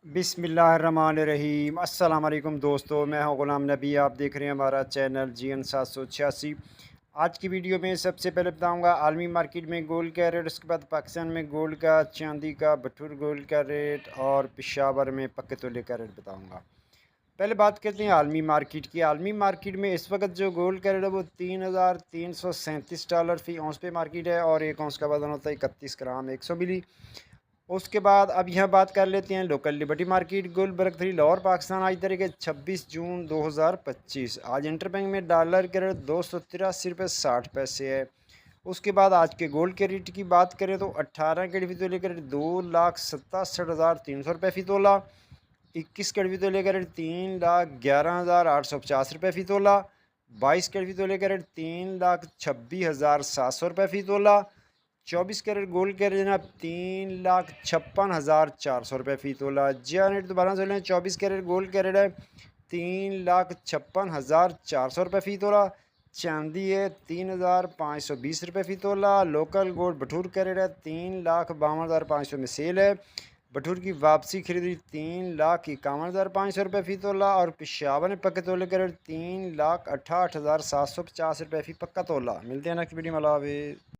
बिस्मिल्लाहिर्रहमानिर्रहीम। अस्सलाम वालेकुम दोस्तों, मैं हूं ग़ुलाम नबी। आप देख रहे हैं हमारा चैनल GN 786। आज की वीडियो में सबसे पहले बताऊंगा आलमी मार्केट में गोल्ड का रेट, उसके बाद पाकिस्तान में गोल्ड का, चांदी का, बटूर गोल्ड का रेट और पेशावर में पक्के तोले का रेट बताऊंगा। पहले बात करते हैं आलमी मार्केट की। आलमी मार्केट में इस वक्त जो गोल्ड का रेट है वो $3,337 फ़ी औंस पे मार्केट है और एक औंस का वजन होता है 31 ग्राम 100 मिली। उसके बाद अब यहाँ बात कर लेते हैं लोकल लिबर्टी मार्केट गोल्ड बर्ग 3 लाहौर पाकिस्तान। आज तारीख है 26 जून 2025। आज इंटरबैंक में डॉलर के रेट 283 रुपये 60 पैसे है। उसके बाद आज के गोल्ड के रेट की बात करें तो 18 कैरेट फ़ी तोले का रेट 2,67,300 रुपये फ़ी तोला। 21 कैरेट फ़ी तोले का रेट 3,11,850 रुपये फ़ी तोला। 22 कैरेट फ़ी तोले का रेट 3,26,700 रुपये फ़ी तोला। 24 कैरेट गोल्ड का रेट जनाब 3,56,400 रुपये फ़ी तोला। जी हाँ, रेट दोबारा से लें। 24 कैरेट गोल्ड का रेट है 3,56,400 रुपये फ़ी तोला। चांदी है 3,520 रुपये फ़ी तोला। लोकल गोल्ड बटूर का रेट है 3,52,500 में सेल है। बटूर की वापसी खरीदी 3,51,500 रुपये फ़ी तोला और पेशावर में पक्के तोले का रेट 3,68,750 रुपये फ़ी पक्का तोला। मिलते हैं नेक्स्ट वीडियो में। अल्लाह हाफ़िज़।